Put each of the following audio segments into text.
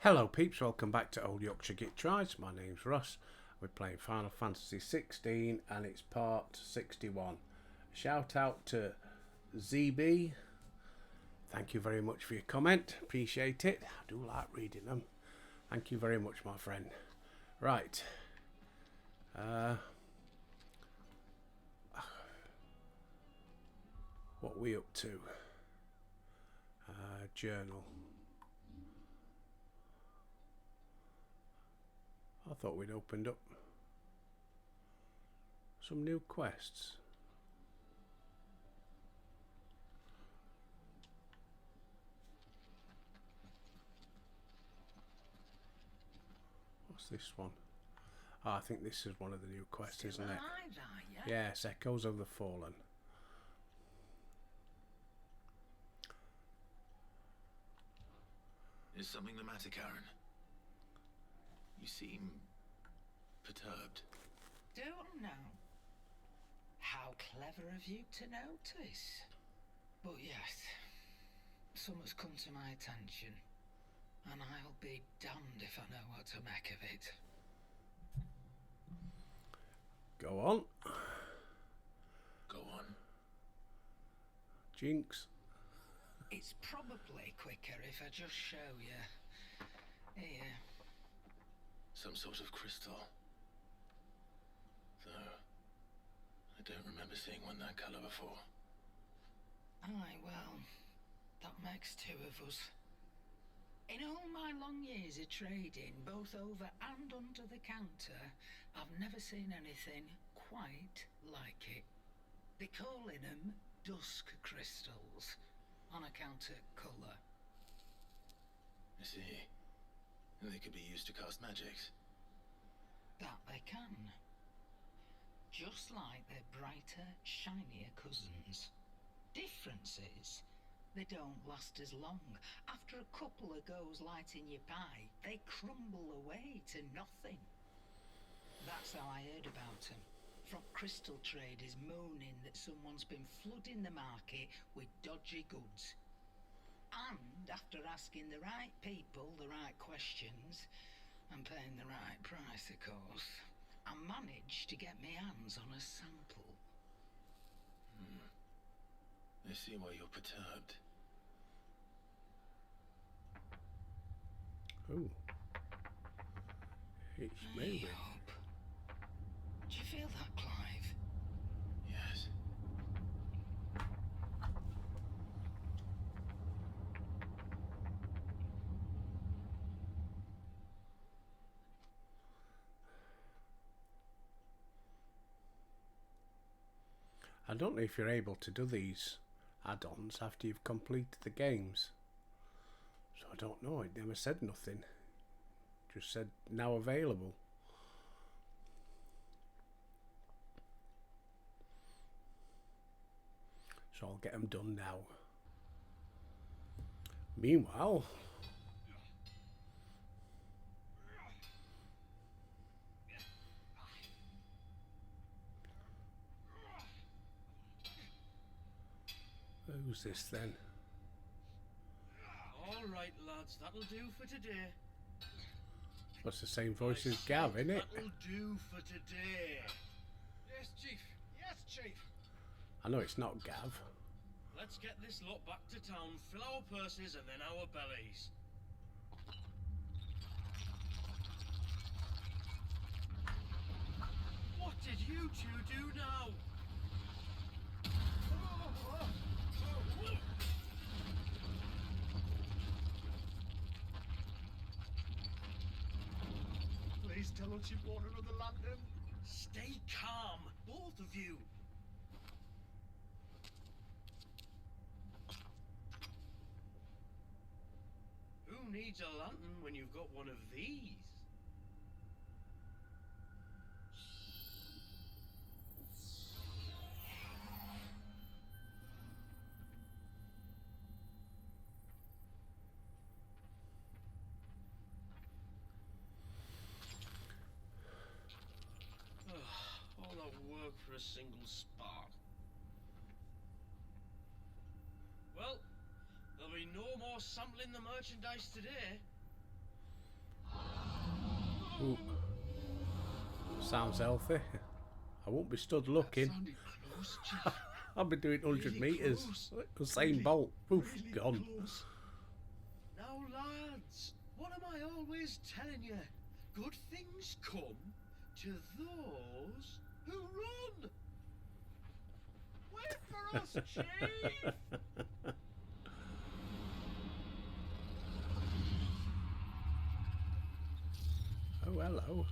Hello peeps, welcome back to Old Yorkshire Git Tries. My name's Russ. We're playing Final Fantasy 16 and it's part 61. Shout out to ZB. Thank you very much for your comment. Appreciate it. I do like reading them. Thank you very much, my friend. Right. What are we up to? Journal. I thought we'd opened up some new quests. What's this one? Oh, I think this is one of the new quests, isn't it? Yes, Echoes of the Fallen. Is something the matter, Karen? You seem perturbed. Don't know. How clever of you to notice. But yes, something's come to my attention, and I'll be damned if I know what to make of it. Go on. Go on. Jinx. It's probably quicker if I just show you. Here. Some sort of crystal. Though, I don't remember seeing one that colour before. Aye, well, that makes two of us. In all my long years of trading, both over and under the counter, I've never seen anything quite like it. They're calling them dusk crystals, on account of colour. I see. And they could be used to cast magics. That they can. Just like their brighter, shinier cousins. Difference is, they don't last as long. After a couple of goes lighting your pie, they crumble away to nothing. That's how I heard about them. From crystal traders moaning that someone's been flooding the market with dodgy goods. And after asking the right people the right questions, and paying the right price, of course, I managed to get my hands on a sample. I see why you're perturbed. Ooh. It's moving. Hope. Do you feel that, Clive? Yes. I don't know if you're able to do these add-ons after you've completed the games. So I don't know, it never said nothing. Just said now available. So I'll get them done now. Meanwhile, who's this then? All right, lads, that'll do for today. What's the same voice as Gav, isn't it? That'll do for today. Yes, Chief. Yes, Chief. I know it's not Gav. Let's get this lot back to town, fill our purses and then our bellies. What did you two do now? Please tell us you bought another lantern. Stay calm, both of you. Who needs a lantern when you've got one of these? All that work for a single spark. Well, there'll be no more sampling the merchandise today. Ooh. Sounds healthy. I won't be stood looking. Sounded close, Chief. I'll be doing 100 Really metres. close. Usain Really, Bolt. Poof, really gone. close. Now, lads, what am I always telling you? Good things come to those who run. Wait for us, Chief. Oh, hello.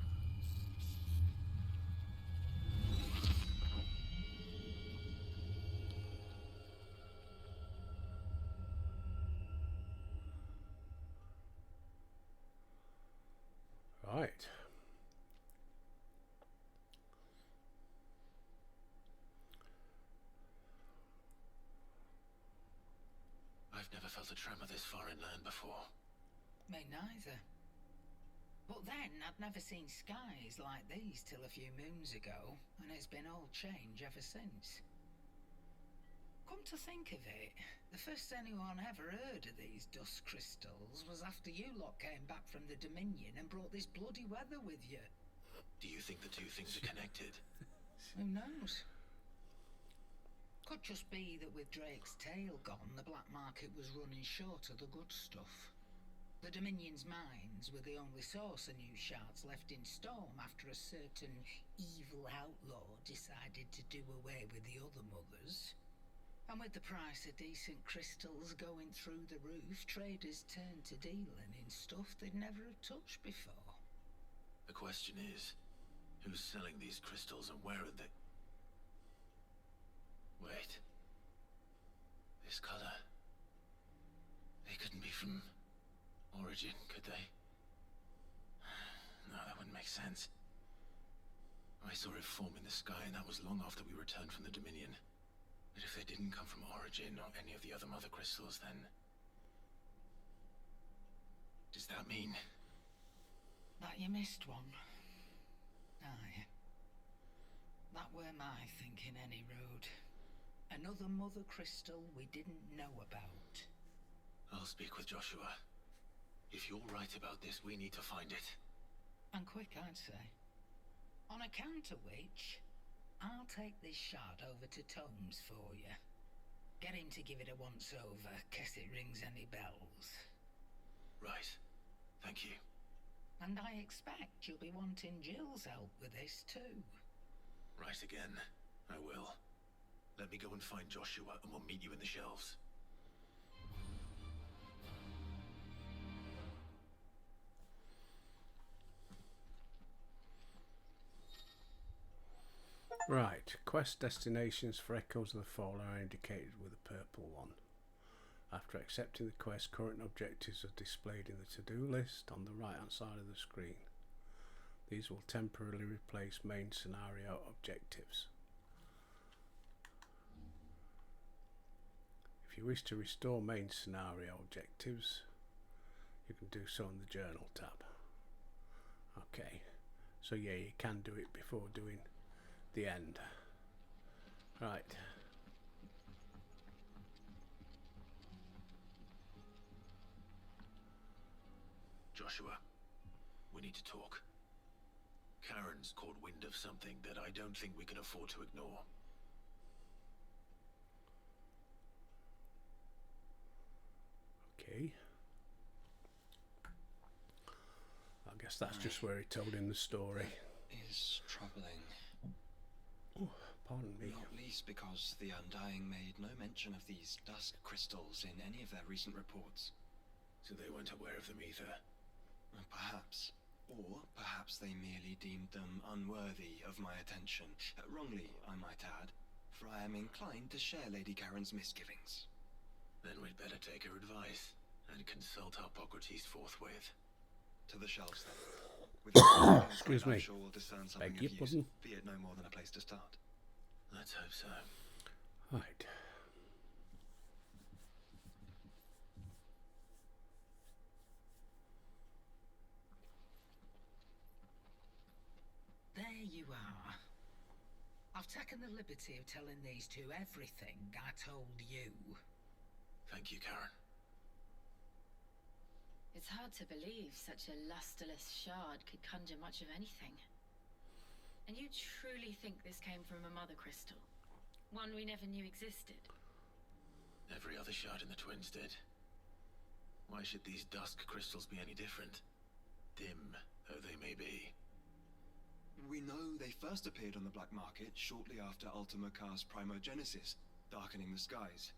Right. I've never felt a tremor this far inland before. Me neither. But then I'd never seen skies like these till a few moons ago, and it's been all change ever since. Come to think of it, the first anyone ever heard of these dust crystals was after you lot came back from the Dominion and brought this bloody weather with you. Do you think the two things are connected? Who knows? Could just be that with Drake's tail gone, the black market was running short of the good stuff. The Dominion's mines were the only source of new shards left in Storm after a certain evil outlaw decided to do away with the other mothers. And with the price of decent crystals going through the roof, traders turned to dealing in stuff they'd never have touched before. The question is, who's selling these crystals and where are they? Wait. This color. They couldn't be from Origin, could they? No, that wouldn't make sense. I saw it form in the sky, and that was long after we returned from the Dominion. But if they didn't come from Origin or any of the other mother crystals, then... does that mean... That you missed one. Aye. That were my thinking any road. Another mother crystal we didn't know about. I'll speak with Joshua. If you're right about this, we need to find it. And quick, I'd say. On account of which, I'll take this shard over to Tomes for you. Get him to give it a once-over, case it rings any bells. Right. Thank you. And I expect you'll be wanting Jill's help with this too. Right again. I will. Let me go and find Joshua, and we'll meet you in the shelves. Right, quest destinations for Echoes of the Fall are indicated with a purple one. After accepting the quest, current objectives are displayed in the to-do list on the right hand side of the screen. These will temporarily replace main scenario objectives. If you wish to restore main scenario objectives, you can do so in the journal tab. Okay, so yeah, you can do it before doing the end. Right. Joshua, we need to talk. Karen's caught wind of something that I don't think we can afford to ignore. Okay. I guess that's just where he told him the story. Is troubling. Oh, pardon me. Not least because the Undying made no mention of these dusk crystals in any of their recent reports. So they weren't aware of them either. Perhaps. Or perhaps they merely deemed them unworthy of my attention. Wrongly, I might add, for I am inclined to share Lady Karen's misgivings. Then we'd better take her advice and consult Hippocrates forthwith. To the shelves then. With your Excuse me. I'm sure we'll discern something Beg of your use, pardon? be it no more than a place to start. Let's hope so. Right. There you are. I've taken the liberty of telling these two everything I told you. Thank you, Karen. It's hard to believe such a lusterless shard could conjure much of anything. And you truly think this came from a mother crystal? One we never knew existed? Every other shard in the Twins did. Why should these dusk crystals be any different? Dim though they may be. We know they first appeared on the black market shortly after Ultima Car's primogenesis, darkening the skies.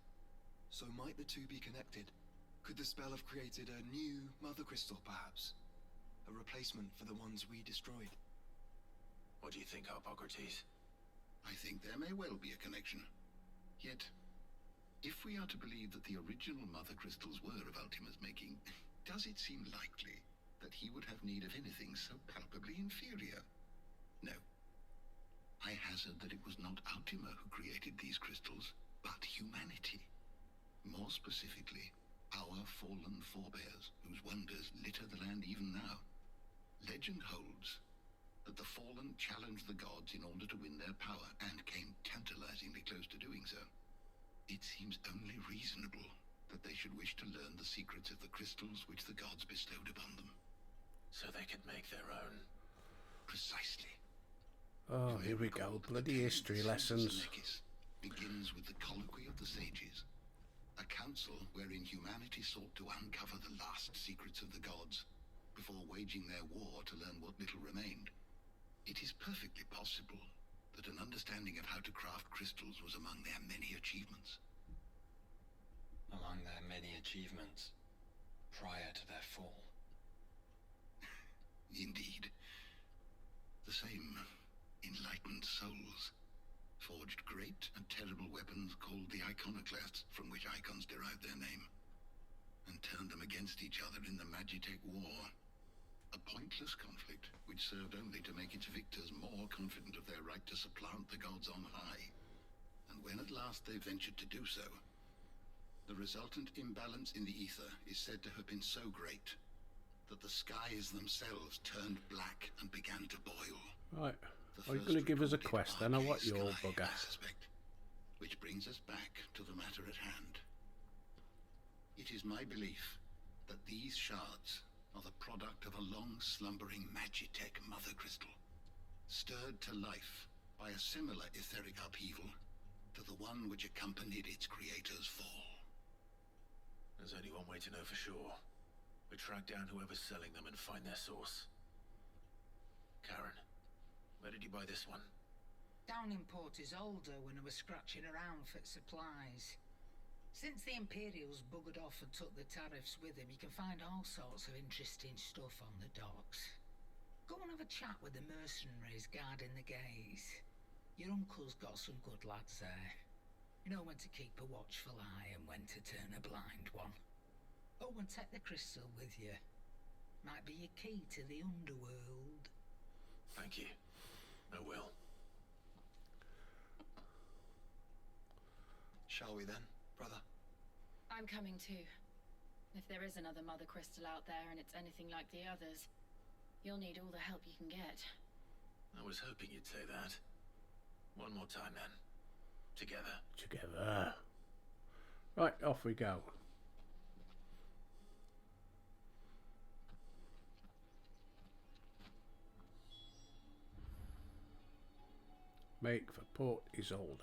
So might the two be connected? Could the spell have created a new mother crystal, perhaps? A replacement for the ones we destroyed? What do you think, Harpocrates? I think there may well be a connection. Yet, if we are to believe that the original mother crystals were of Ultima's making, does it seem likely that he would have need of anything so palpably inferior? No. I hazard that it was not Ultima who created these crystals, but humanity. More specifically, our fallen forebears, whose wonders litter the land even now. Legend holds that the fallen challenged the gods in order to win their power, and came tantalizingly close to doing so. It seems only reasonable that they should wish to learn the secrets of the crystals which the gods bestowed upon them. So they could make their own. Precisely. Oh, here we go. Bloody history lessons. Begins with the colloquy of the sages, a council wherein humanity sought to uncover the last secrets of the gods before waging their war to learn what little remained. It is perfectly possible that an understanding of how to craft crystals was among their many achievements. Among their many achievements, prior to their fall. Indeed. The same enlightened souls forged great and terrible weapons called the iconoclasts, from which icons derived their name, and turned them against each other in the Magitech War. A pointless conflict which served only to make its victors more confident of their right to supplant the gods on high. And when at last they ventured to do so, the resultant imbalance in the ether is said to have been so great that the skies themselves turned black and began to boil. Right. Are you going to give us a quest then, or what, you old sky, bugger? I suspect. Which brings us back to the matter at hand. It is my belief that these shards are the product of a long-slumbering Magitech mother crystal, stirred to life by a similar etheric upheaval to the one which accompanied its creator's fall. There's only one way to know for sure. We track down whoever's selling them and find their source. Karen, where did you buy this one? Down in Port Isolde when I was scratching around for supplies. Since the Imperials buggered off and took the tariffs with them, you can find all sorts of interesting stuff on the docks. Go and have a chat with the mercenaries guarding the gates. Your uncle's got some good lads there. You know when to keep a watchful eye and when to turn a blind one. Oh, and take the crystal with you. Might be your key to the underworld. Thank you. I will. Shall we then, brother? I'm coming too. If there is another mother crystal out there and it's anything like the others, you'll need all the help you can get. I was hoping you'd say that. One more time then. Together. Together. Right, off we go. Make for Port Isolde.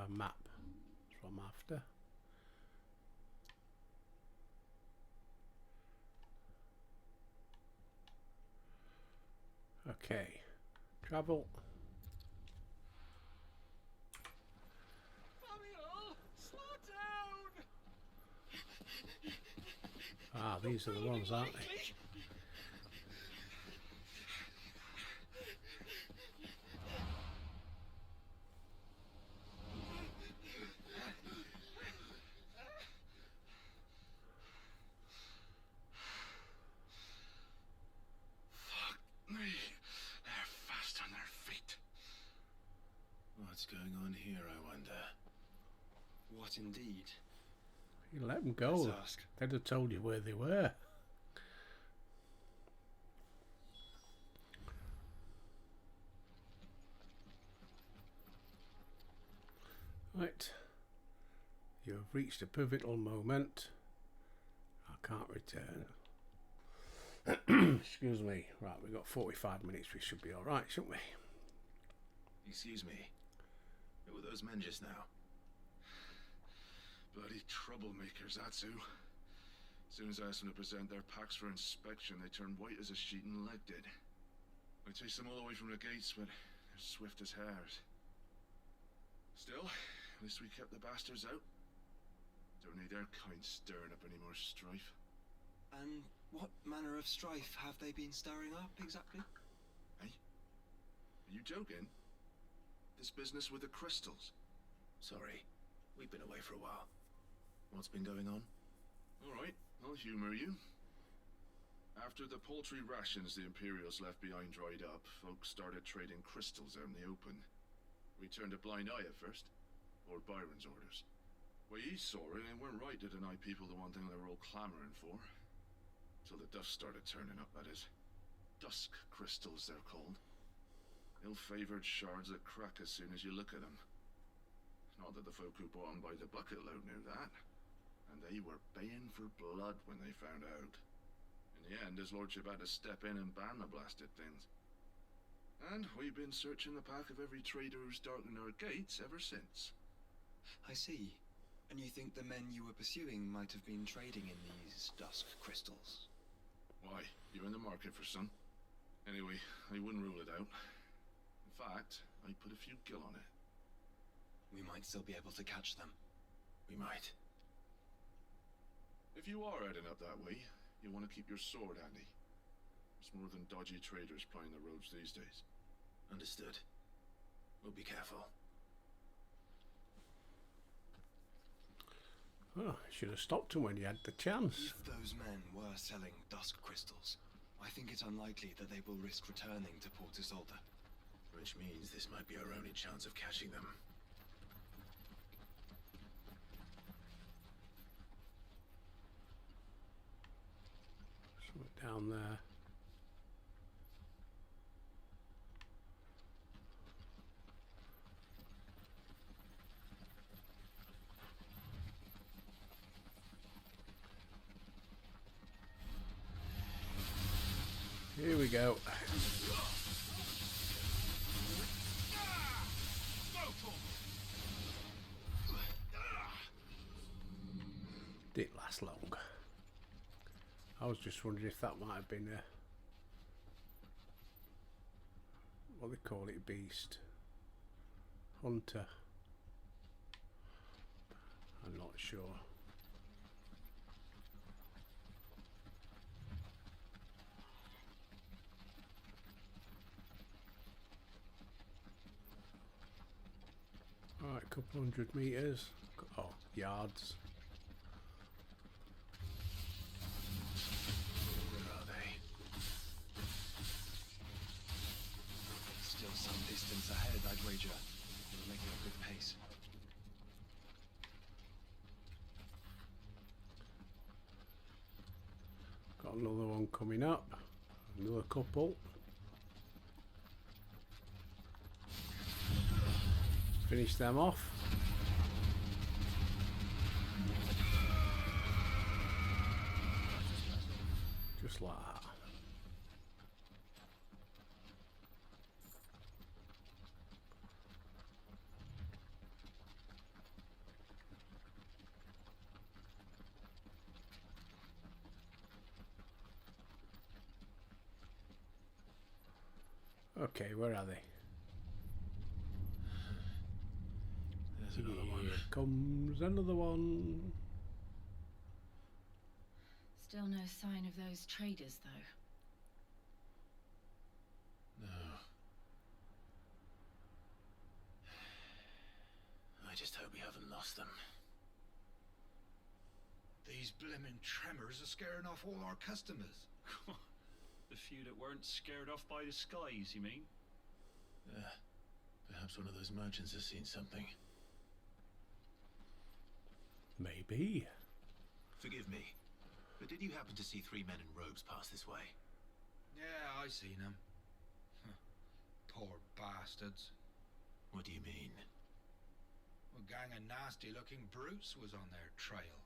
Map. That's what I'm after. Okay. Travel. Ah, these are the ones, aren't they? They're fast on their feet. What's going on here, I wonder? What indeed? You let them go. Let's ask. They'd have told you where they were. Right. You have reached a pivotal moment. I can't return. Excuse me. Right, we've got 45 minutes. We should be alright, shouldn't we? Excuse me. Who were those men just now? Bloody troublemakers, that's who. As soon as I asked them to present their packs for inspection, they turned white as a sheet and legged it. I chased them all the way from the gates, but they're swift as hares. Still, at least we kept the bastards out. Don't need their kind stirring up any more strife. And what manner of strife have they been stirring up, exactly? Hey? Are you joking? This business with the crystals? Sorry, we've been away for a while. What's been going on? Alright, I'll humor you. After the paltry rations the Imperials left behind dried up, folks started trading crystals out in the open. We turned a blind eye at first. Lord Byron's orders. Well, he saw it and weren't right to deny people the one thing they were all clamoring for. Till the dust started turning up, that is. Dusk crystals, they're called. Ill-favoured shards that crack as soon as you look at them. Not that the folk who bought them by the bucket load knew that. And they were baying for blood when they found out. In the end, his lordship had to step in and ban the blasted things. And we've been searching the pack of every trader who's darkened our gates ever since. I see. And you think the men you were pursuing might have been trading in these dusk crystals? Why, you're in the market for some. Anyway, I wouldn't rule it out. In fact, I'd put a few gil on it. We might still be able to catch them. We might. If you are heading up that way, you want to keep your sword handy. There's more than dodgy traders plying the roads these days. Understood. We'll be careful. Oh, should have stopped him when you had the chance. If those men were selling dusk crystals, I think it's unlikely that they will risk returning to Port Isolde. Which means this might be our only chance of catching them. Something down there. Here we go. Didn't last long. I was just wondering if that might have been a, what they call it, beast. Hunter. I'm not sure. Alright, a couple 100 meters. Oh, yards. Where are they? Still some distance ahead, I'd wager. We're making a good pace. Got another one coming up. Another couple. Finish them off. Just like that. Okay, where are they? There's another one. Here comes another one. Still no sign of those traders, though. No. I just hope we haven't lost them. These blimmin' tremors are scaring off all our customers. The few that weren't scared off by the skies, you mean? Perhaps one of those merchants has seen something. Maybe. Forgive me, but did you happen to see 3 men in robes pass this way? Yeah, I seen them. Poor bastards. What do you mean? A gang of nasty-looking brutes was on their trail.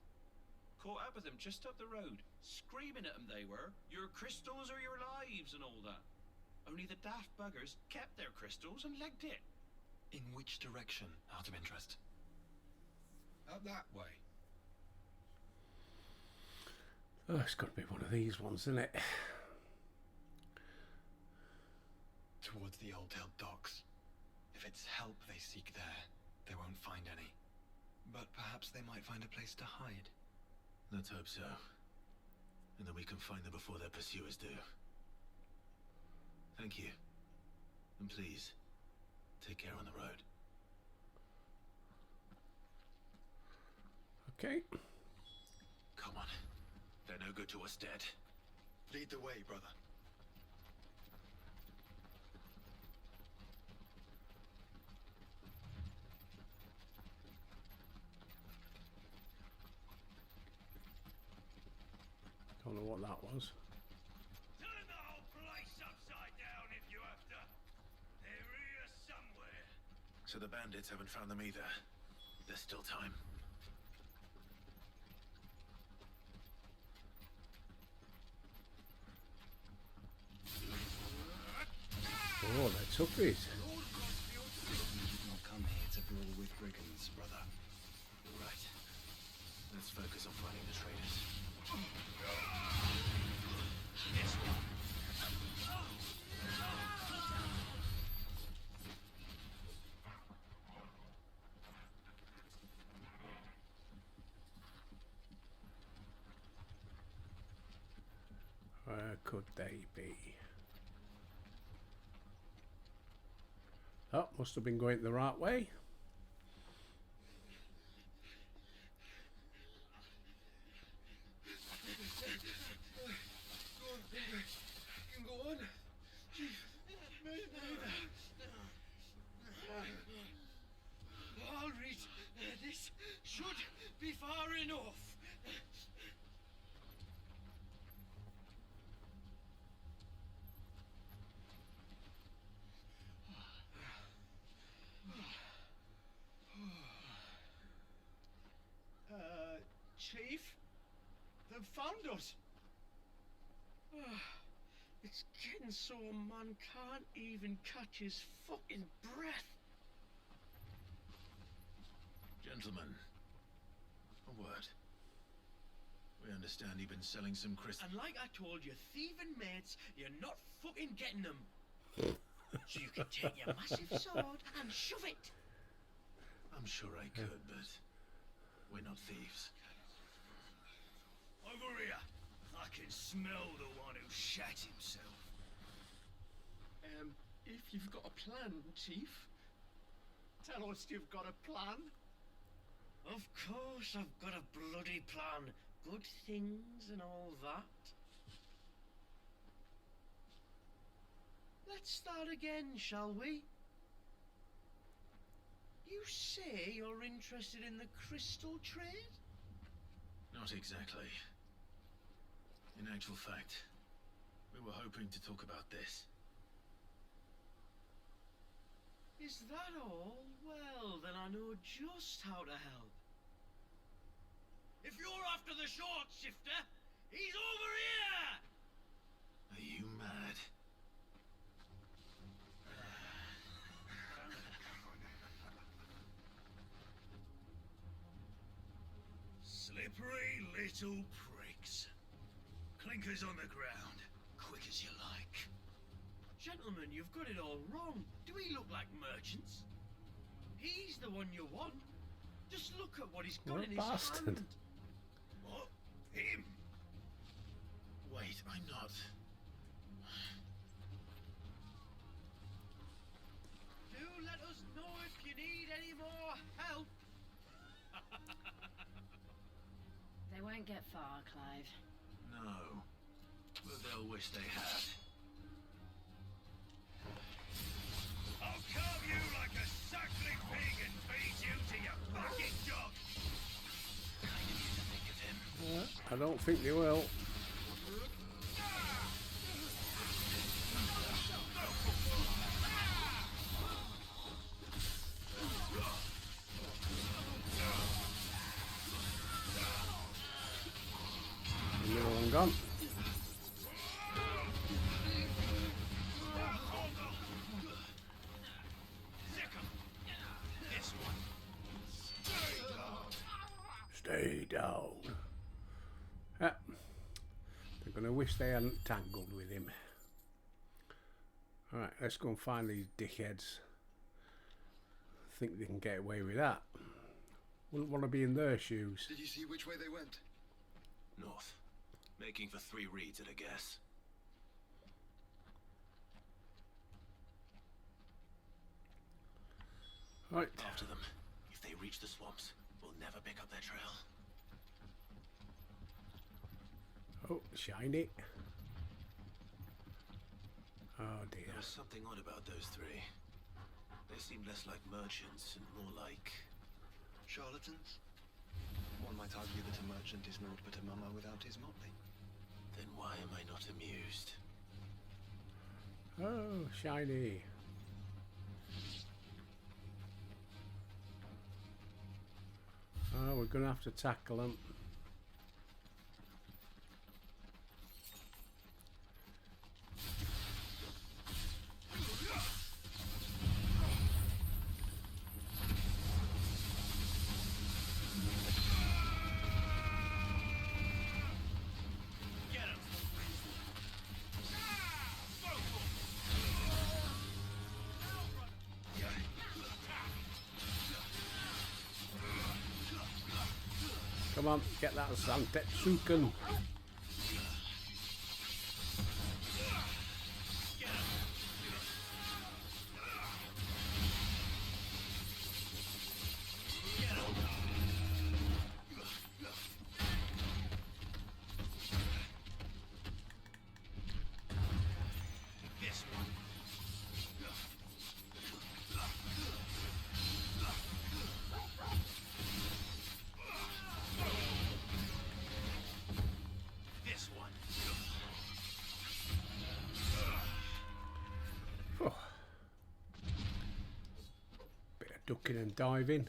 Caught up with them just up the road. Screaming at them they were. Your crystals or your lives and all that. Only the daft buggers kept their crystals and legged it. In which direction, out of interest? Up that way. Oh, it's got to be one of these ones, isn't it? Towards the Old Tail docks. If it's help they seek there, they won't find any. But perhaps they might find a place to hide. Let's hope so. And that we can find them before their pursuers do. Thank you. And please, take care on the road. Okay. Come on. They're no good to us dead. Lead the way, brother. Don't know what that was. Turn the whole place upside down if you have to. They're here somewhere. So the bandits haven't found them either. There's still time. Oh, they're toughies. Not come here to brawl with brigands, brother. Right. Let's focus on finding the traders. Where could they be? Oh, must have been going the right way. You can go on. I'll reach. This should be far enough. Chief? They've found us. It's getting so a man can't even catch his fucking breath. Gentlemen, a word. We understand you've been selling some crystals. And like I told your thieving mates, you're not fucking getting them. So you can take your massive sword and shove it. I'm sure I could, but we're not thieves. Over here. I can smell the one who shat himself. If you've got a plan, Chief, tell us you've got a plan. Of course I've got a bloody plan. Good things and all that. Let's start again, shall we? You say you're interested in the crystal trade? Not exactly. In actual fact, we were hoping to talk about this. Is that all? Well, then I know just how to help. If you're after the short shifter, he's over here! Are you mad? Slippery little pricks. Clinkers on the ground, quick as you like. Gentlemen, you've got it all wrong. Do we look like merchants? He's the one you want. Just look at what he's got What a in his bastard. hand. What? Him? Wait, I'm not. Do let us know if you need any more help. They won't get far, Clive. No. But they'll wish they had. I'll carve you like a suckling pig and feed you to your fucking dog! Kind of you to think of him. I don't think they will. down. Yep. They're going to wish they hadn't tangled with him. Alright, let's go and find these dickheads. Think they can get away with that. Wouldn't want to be in their shoes. Did you see which way they went? North. Making for 3 reeds at a guess. Right. After them. If they reach the swamps, we'll never pick up their trail. Oh, shiny. Oh dear. There was something odd about those 3. They seemed less like merchants and more like... Charlatans? One might argue that a merchant is naught but a mummer without his motley. Then why am I not amused? Oh, shiny. Oh, we're going to have to tackle them. Come on, get that Santetsuken. Ducking and diving.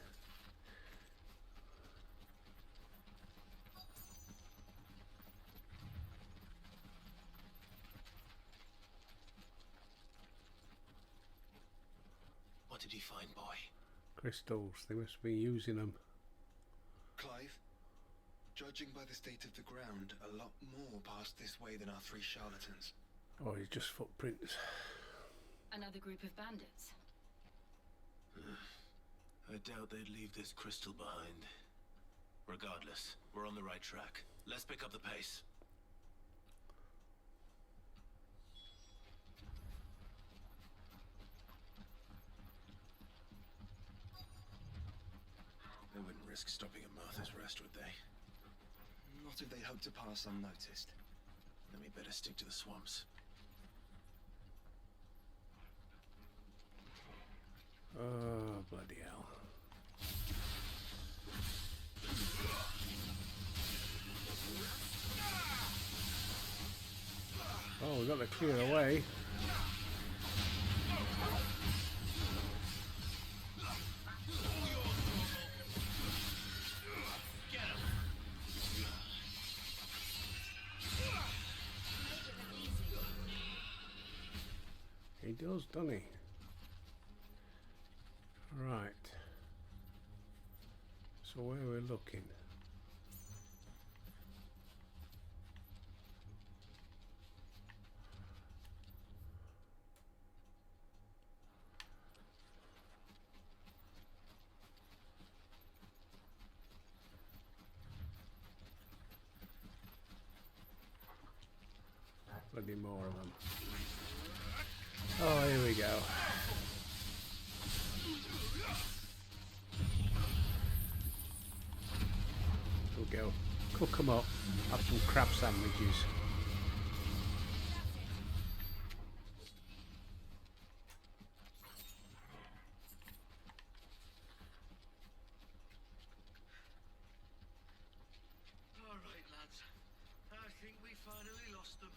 What did he find, boy? Crystals. They must be using them. Clive, judging by the state of the ground, a lot more passed this way than our 3 charlatans. Oh, it's just footprints. Another group of bandits. I doubt they'd leave this crystal behind. Regardless, we're on the right track. Let's pick up the pace. They wouldn't risk stopping at Martha's Rest, would they? Not if they hope to pass unnoticed. Then we better stick to the swamps. Oh, bloody hell. Oh, we've got to clear away. He does, doesn't he? Right. So where we're looking? Bloody more of them. Oh, here we go. We'll go cook them up, have some crab sandwiches. All right, lads. I think we finally lost them.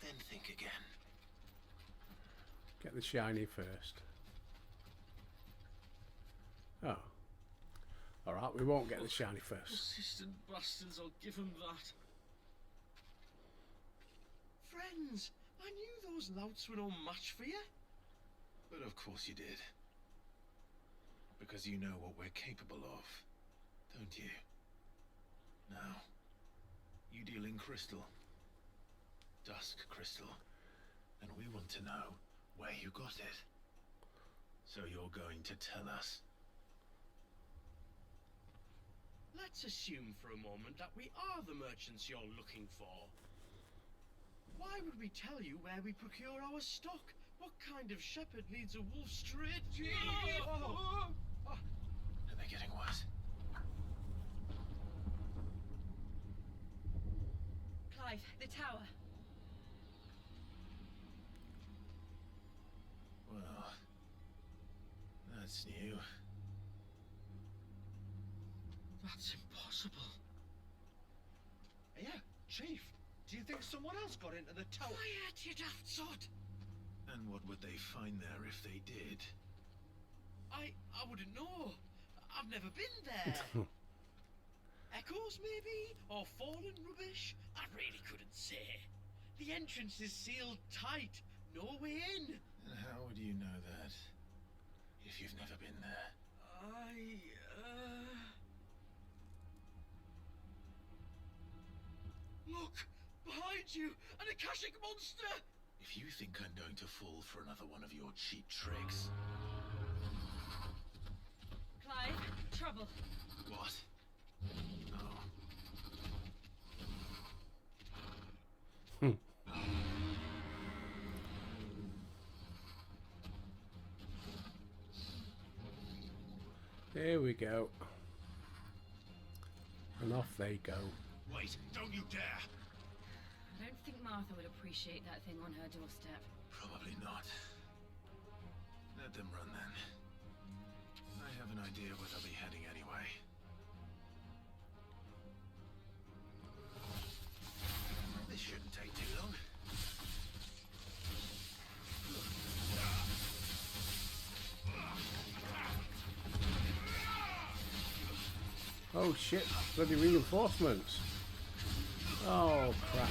Then think again. Get the shiny first. Oh. Alright, we won't get the shiny first. Persistent bastards, I'll give them that. Friends, I knew those louts were no match for you. But of course you did. Because you know what we're capable of, don't you? Now, you deal in crystal. Dusk crystal. And we want to know where you got it. So you're going to tell us? Let's assume for a moment that we are the merchants you're looking for. Why would we tell you where we procure our stock? What kind of shepherd leads a wolf straight to... And they're getting worse. Clive, the tower. Well, that's new. That's impossible. Yeah, Chief. Do you think someone else got into the tower? Quiet, you daft sot! And what would they find there if they did? I wouldn't know. I've never been there. Echoes, maybe? Or fallen rubbish? I really couldn't say. The entrance is sealed tight. No way in. And how would you know that? If you've never been there? Look! Behind you! An Akashic monster! If you think I'm going to fall for another one of your cheap tricks... Clive, trouble. What? Oh. There we go. And off they go. Wait, don't you dare! I don't think Martha would appreciate that thing on her doorstep. Probably not. Let them run then. I have an idea where they'll be heading anyway. This shouldn't take too long. Oh shit, bloody reinforcements. Oh crap.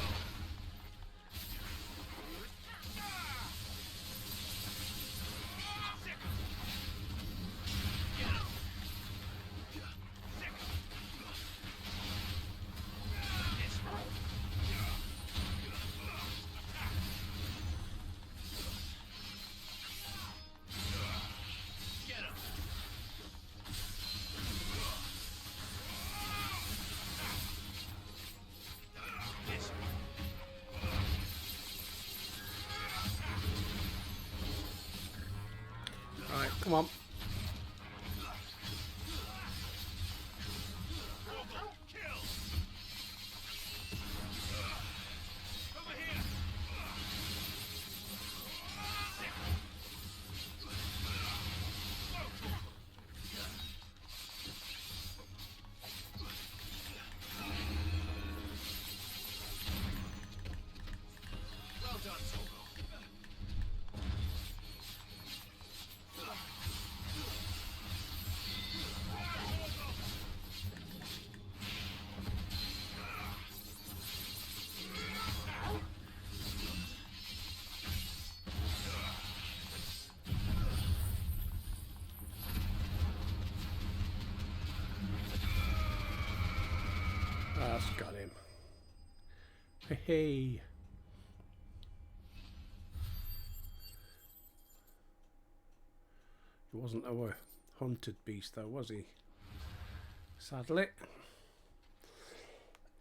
Alright, come on. Well done, Togo. That's got him. Hey. He wasn't our hunted beast though, was he? Sadly.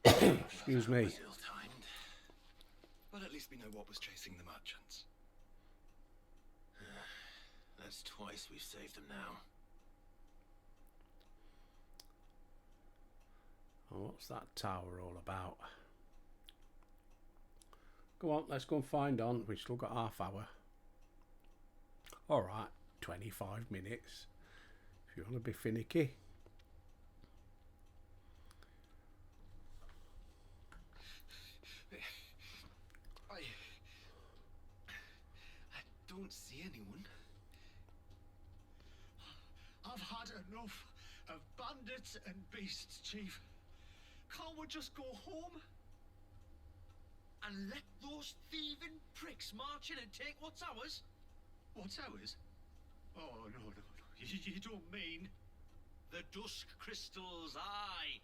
Excuse me. Was ill-timed. But at least we know what was chasing the merchants. That's twice we've saved them now. Oh, what's that tower all about? Go on, let's go and find on. We've still got half hour. Alright, 25 minutes. If you want to be finicky. I don't see anyone. I've had enough of bandits and beasts, Chief. Can't we just go home? And let those thieving pricks march in and take what's ours? What's ours? Oh, no. You don't mean... The dusk crystals, aye.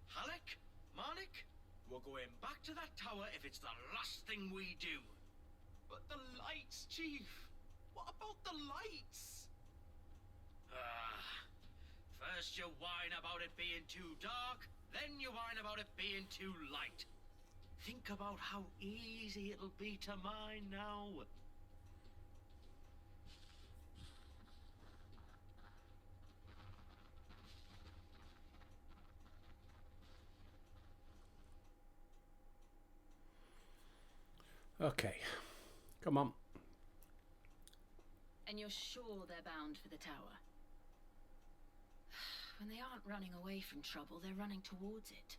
Halleck, Marnik, we're going back to that tower if it's the last thing we do. But the lights, Chief. What about the lights? First you whine about it being too dark, then you whine about it being too light. Think about how easy it'll be to mine now. Okay, come on. And you're sure they're bound for the tower? When they aren't running away from trouble, they're running towards it.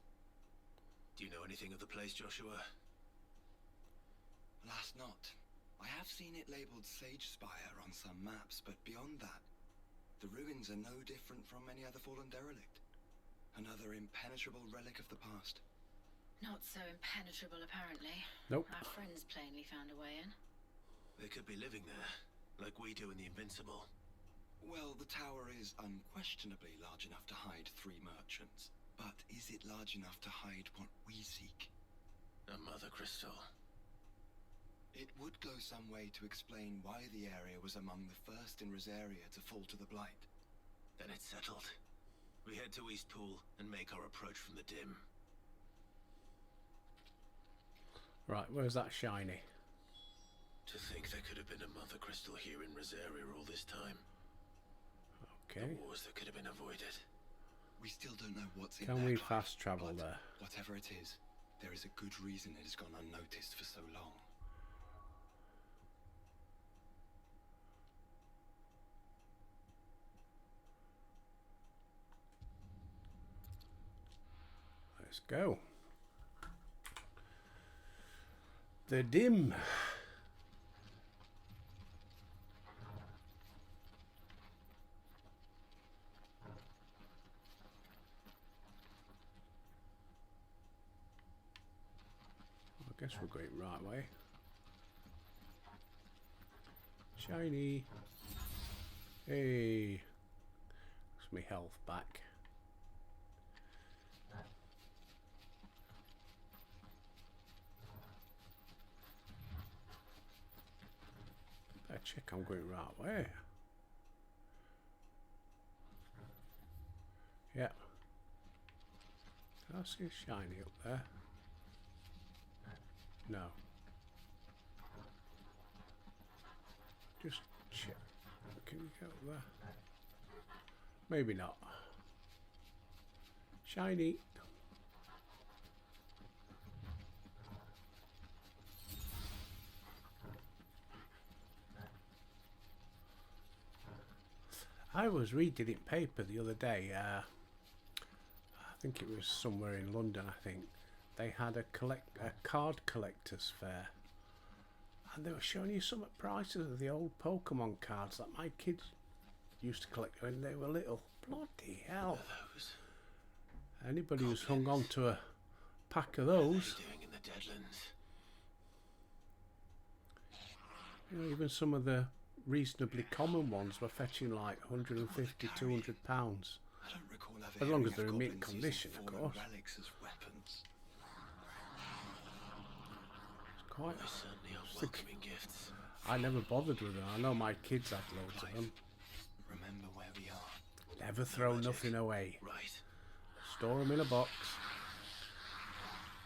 Do you know anything of the place, Joshua? Last not. I have seen it labelled Sage Spire on some maps, but beyond that, the ruins are no different from any other fallen derelict. Another impenetrable relic of the past. Not so impenetrable, apparently. Nope. Our friends plainly found a way in. They could be living there, like we do in the Invincible. Well, the tower is unquestionably large enough to hide 3 merchants. But is it large enough to hide what we seek? A mother crystal. It would go some way to explain why the area was among the first in Rosaria to fall to the Blight. Then it's settled. We head to Eastpool and make our approach from the dim. Right, where's that shiny? To think there could have been a mother crystal here in Rosaria all this time. Okay. The wars that could have been avoided. We still don't know what's in Can there, we Clive, fast travel but there? whatever it is, there is a good reason it has gone unnoticed for so long. Let's go. The dim. I guess we're going right way. Shiny. Hey. That's my health back. Better check I'm going right way. Yeah. Can I see a shiny up there? No. Just check. Can you go there? Maybe not. Shiny. I was reading in paper the other day. I think it was somewhere in London. I think they had a card collectors fair, and they were showing you some prices of the old Pokemon cards that my kids used to collect when they were little. Bloody hell! Anybody who's hung on to a pack of those, What are they doing in the Deadlands? you know, even some of the reasonably common ones were fetching like 150, 200 pounds. I don't recall ever As long hearing as they're of in mint goblins condition, using of fallen course. relics as weapons. It's quite. They certainly are welcoming gifts. I never bothered with them. I know my kids had loads of them. Remember where we are. Never throw nothing away. Right. Store them in a box.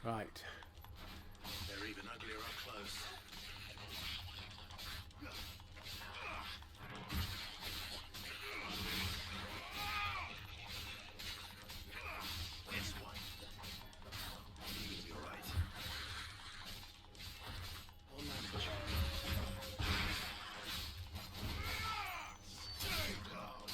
Right. They're even uglier up close. This one. You'll be alright. We'll manage. Stay down.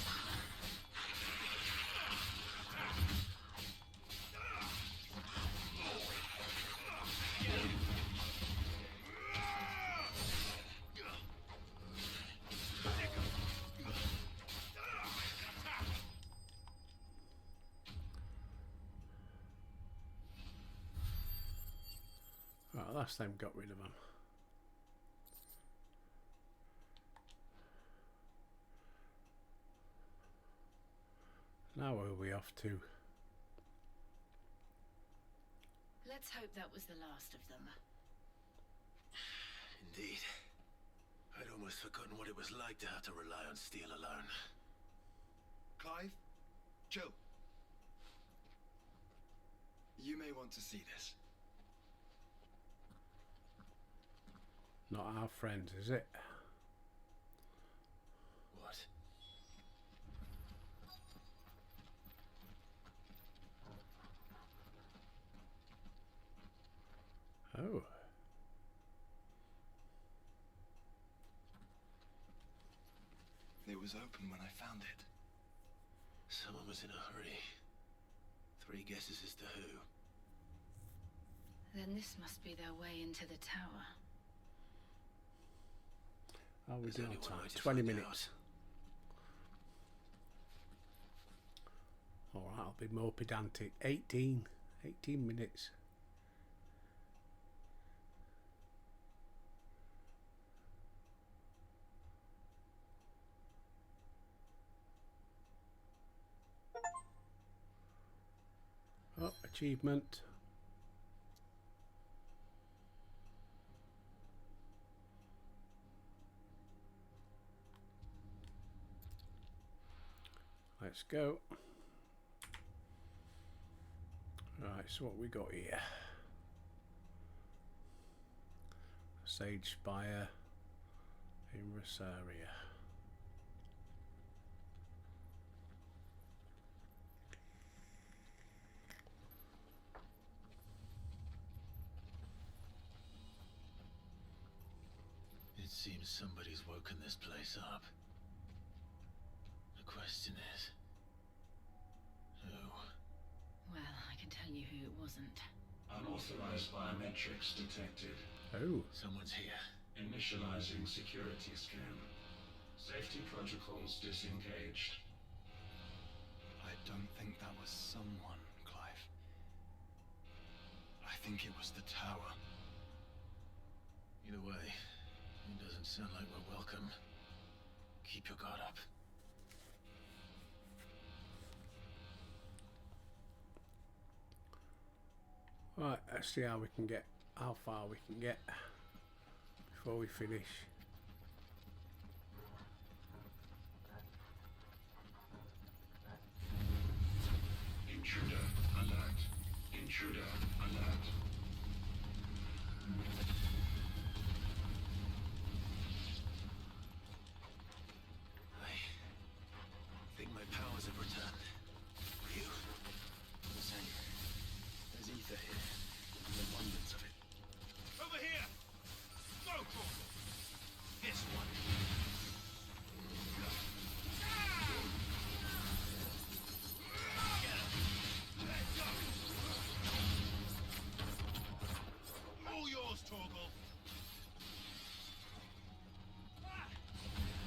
Right, last time got rid of them. Now where are we off to? Let's hope that was the last of them. Indeed. I'd almost forgotten what it was like to have to rely on steel alone. Clive, chill. You may want to see this. Not our friends, is it? What? Oh. It was open when I found it. Someone was in a hurry. 3 guesses as to who. Then this must be their way into the tower. Oh, we're There's doing only one time. way to 20 find minutes. Alright, I'll be more pedantic. 18 minutes. Oh, achievement. Let's go. Right, so what we got here? Sage Spire in Rosaria. It seems somebody's woken this place up. The question is, who? Well, I can tell you who it wasn't. Unauthorized biometrics detected. Oh. Someone's here. Initializing security scan. Safety protocols disengaged. I don't think that was someone, Clive. I think it was the tower. Either way, it doesn't sound like we're welcome. Keep your guard up. Right, let's see how far we can get before we finish. Intruder alert. Intruder alert. I think my powers have returned. You? Same. There's ether here. An abundance of it. Over here! Go, Corporal! This one. All yours, Torgal.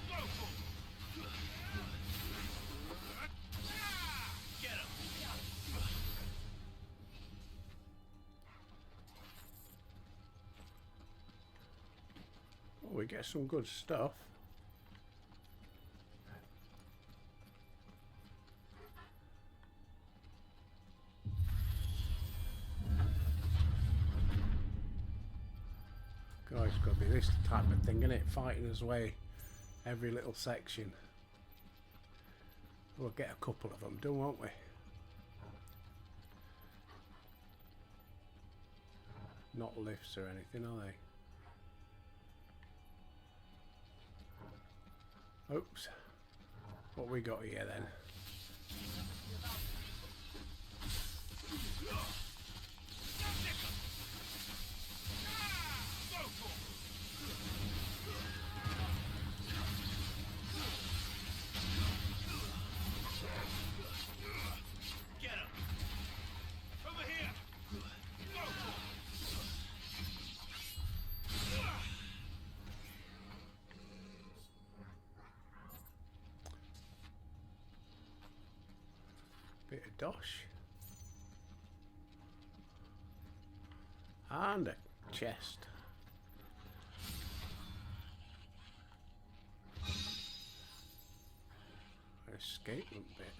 Go, Corporal! Get him! Oh, we get some good stuff. God, it's got to be this type of thing, isn't it? Fighting his way every little section. We'll get a couple of them, won't we? Not lifts or anything, are they? Oops. What we got here then? Get him! Over here! Go! Bit of dosh. And a chest. Escapement bit.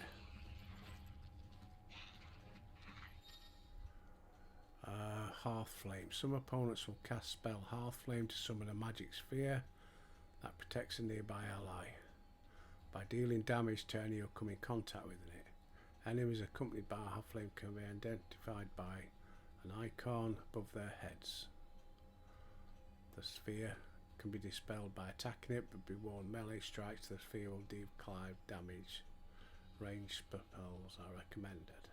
Hearth Flame. Some opponents will cast spell Hearth Flame to summon a magic sphere that protects a nearby ally. By dealing damage to any who come in contact with it, enemies accompanied by Hearth Flame can be identified by an icon above their heads. The sphere can be dispelled by attacking it, but be warned melee strikes to the sphere will deal cloud damage. Ranged spells are recommended.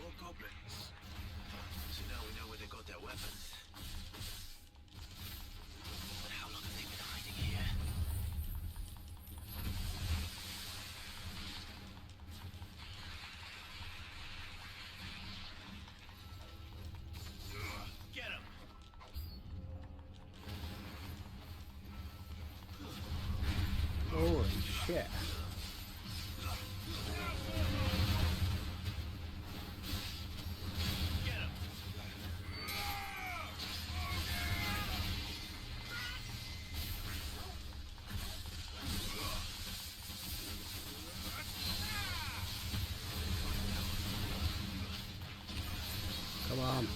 More goblins. So now we know where they got their weapons. But how long have they been hiding here? Get him! Holy shit. Come on.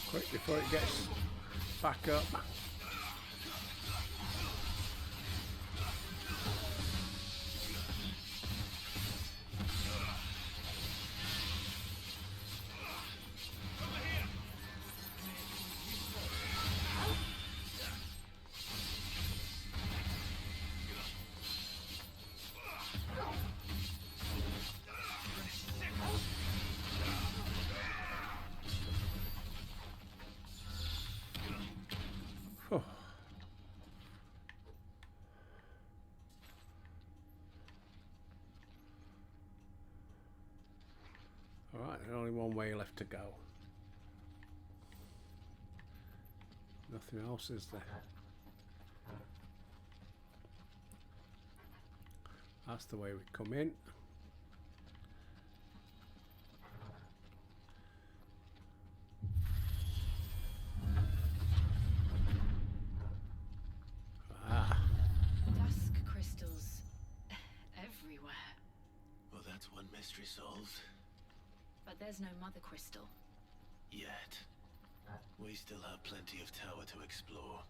Quick before it gets back up. Oh. Alright, there's only one way left to go. Nothing else is there. That's the way we come in. Dusk crystals everywhere. Well, that's one mystery solved. But there's no mother crystal. Yet. We still have plenty of tower to explore.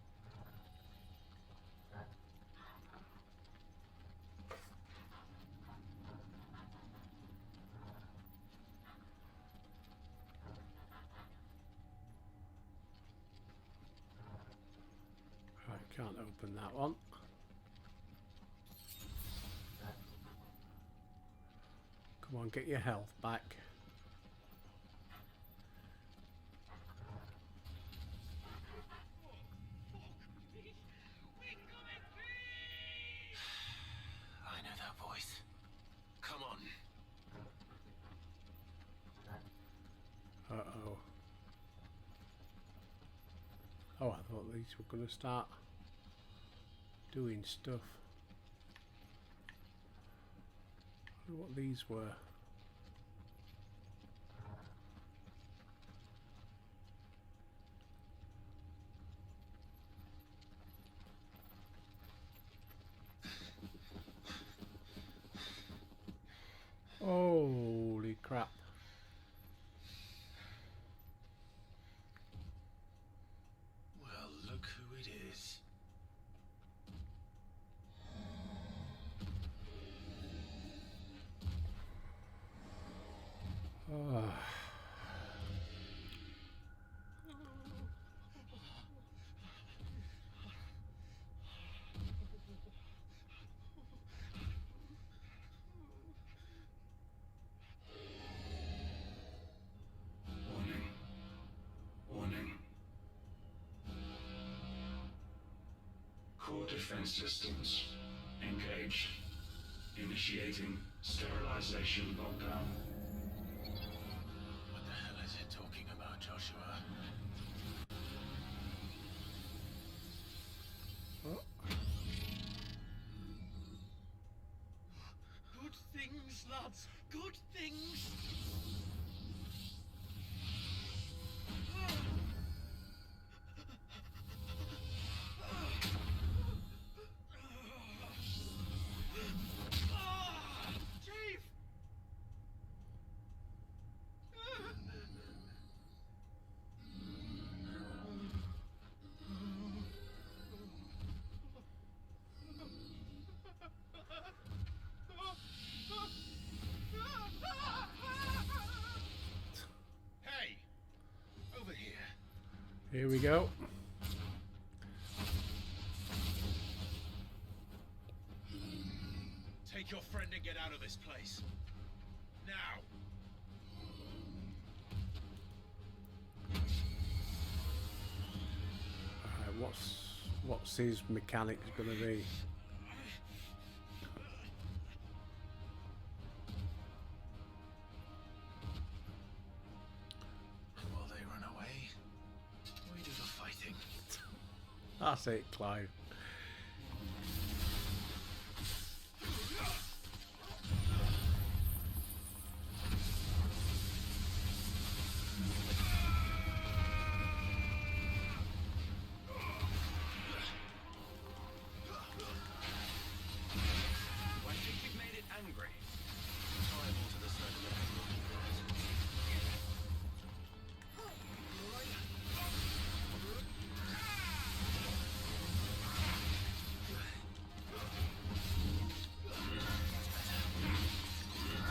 I can't open that one. Come on, get your health back. I know that voice. Come on. Uh-oh. Oh, I thought these were going to start doing stuff. I wonder what these were. Holy crap. Well, look who it is. Oh. Warning. Warning. Core defense systems engaged. Initiating sterilization lockdown. What the hell is it talking about, Joshua? Good things lads. Good things. Chief! Hey! Over here. Here we go. Take your friend and get out of this place. Now! Alright, what's his mechanics gonna be? Will they run away? We do the fighting. That's it, Clive. I think you've made it angry. Liable to the circle.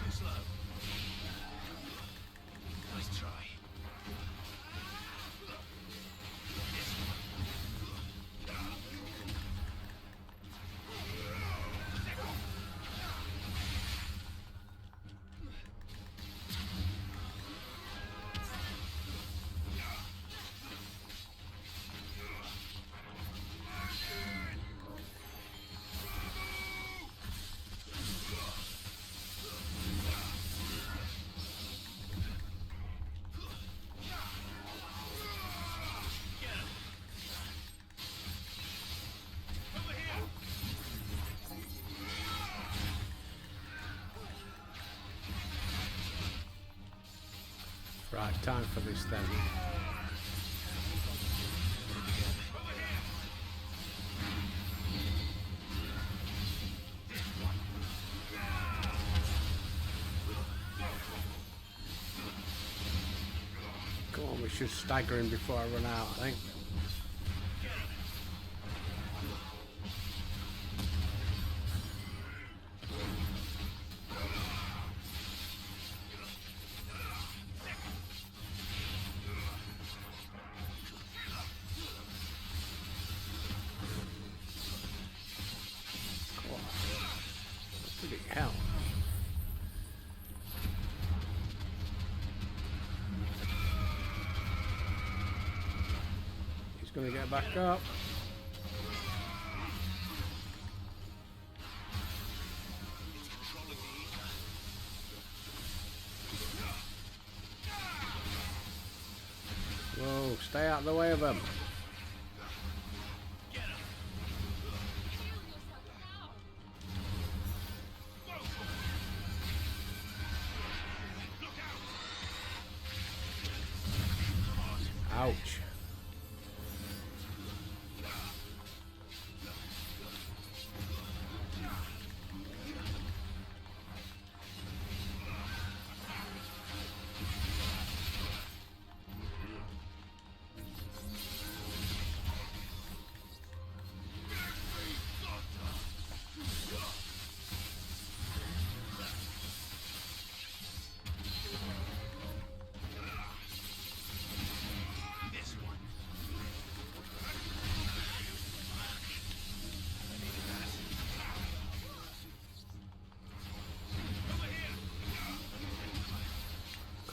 Too slow. Nice try. Right, time for this then. Come on, we should stagger him before I run out, I think. Bloody hell. He's going to get back up. Whoa, stay out of the way of him. Ouch.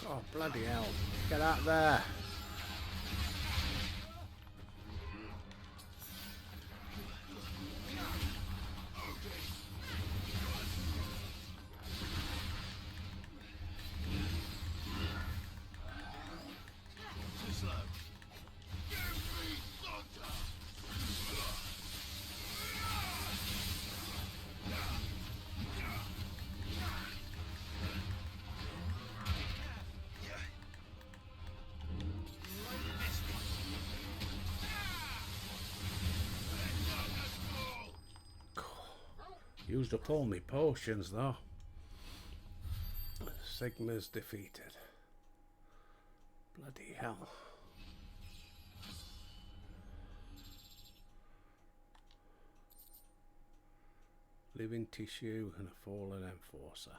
Oh, bloody hell. Get out there. Too slow. Used up all my potions though. Sigma's defeated. Bloody hell. Living tissue and a fallen enforcer.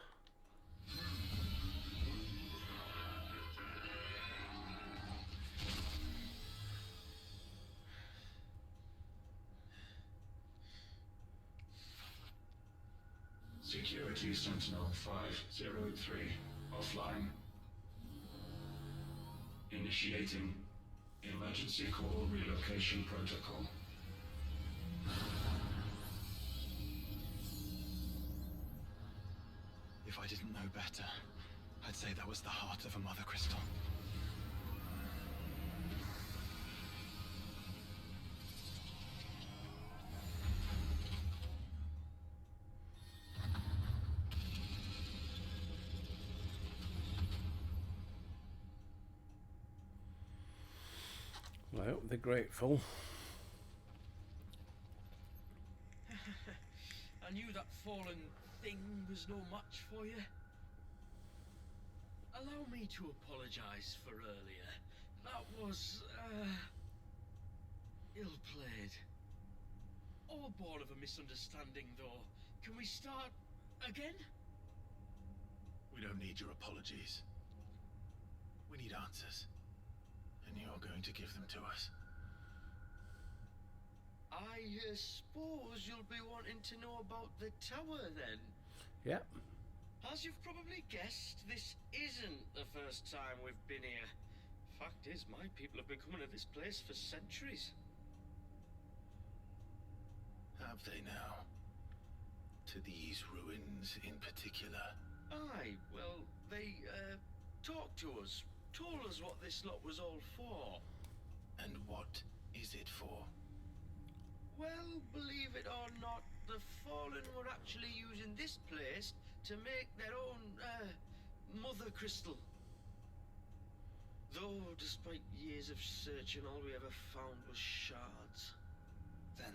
Security Sentinel 503 offline. Initiating emergency call relocation protocol. If I didn't know better, I'd say that was the heart of a mother crystal. Well, I hope they're grateful. I knew that fallen thing was no match for you. Allow me to apologise for earlier. That was, ill-played. All born of a misunderstanding, though. Can we start again? We don't need your apologies. We need answers. And you're going to give them to us. I suppose you'll be wanting to know about the tower, then? Yep. As you've probably guessed, this isn't the first time we've been here. Fact is, my people have been coming to this place for centuries. Have they now? To these ruins in particular? Aye, well, they, talked to us. Told us what this lot was all for. And what is it for? Well, believe it or not, the Fallen were actually using this place to make their own, mother crystal. Though, despite years of searching, all we ever found was shards. Then,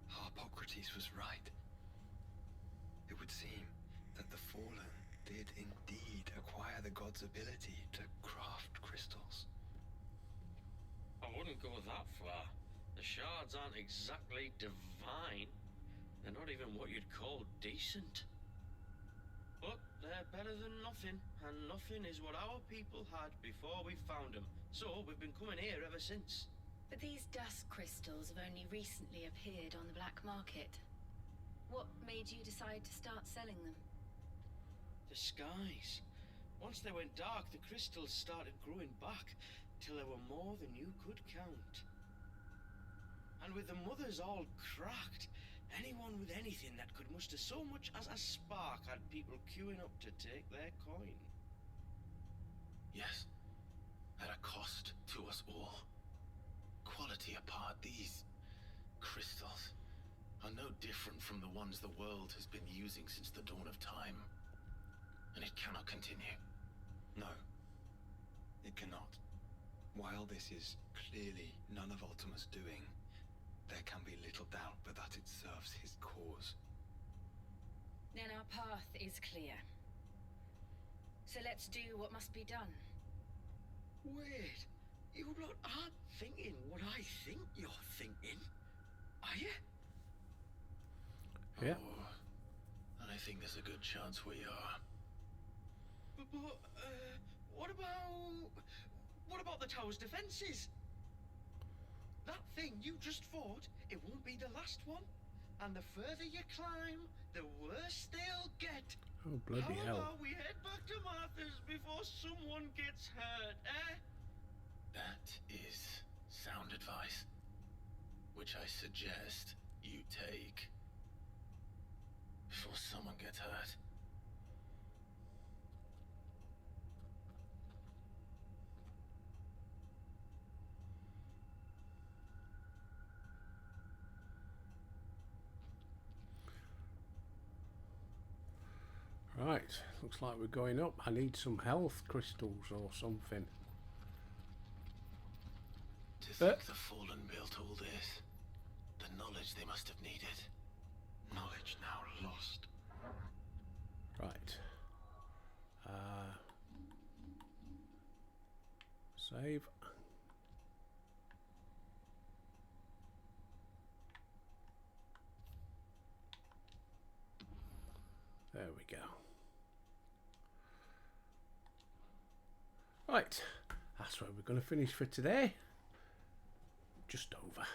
Harpocrates was right. It would seem that the Fallen did indeed acquire the god's ability to craft crystals. I wouldn't go that far. The shards aren't exactly divine. They're not even what you'd call decent. But they're better than nothing, and nothing is what our people had before we found them. So we've been coming here ever since. But these dust crystals have only recently appeared on the black market. What made you decide to start selling them? The skies. Once they went dark, the crystals started growing back, till there were more than you could count. And with the mothers all cracked, anyone with anything that could muster so much as a spark had people queuing up to take their coin. Yes. At a cost to us all. Quality apart, these crystals are no different from the ones the world has been using since the dawn of time. And it cannot continue. No, it cannot. While this is clearly none of Ultima's doing, there can be little doubt but that it serves his cause. Then our path is clear. So let's do what must be done. Wait, you lot aren't thinking what I think you're thinking, are you? Yeah. Oh, and I think there's a good chance we are. But what about the tower's defenses? That thing you just fought, it won't be the last one. And the further you climb, the worse they'll get. Oh, bloody How hell. about we head back to Martha's before someone gets hurt, eh? That is sound advice, which I suggest you take before someone gets hurt. Right, looks like we're going up. I need some health crystals or something. To think the Fallen built all this, the knowledge they must have needed. Knowledge now lost. Right. Save. There we go. Right, that's where we're going to finish for today. Just over.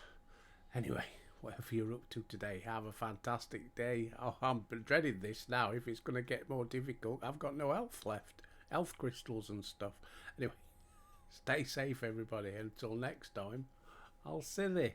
Anyway, whatever you're up to today, have a fantastic day. Oh, I'm dreading this now. If it's going to get more difficult, I've got no health left. Health crystals and stuff. Anyway, stay safe, everybody. Until next time, I'll see you.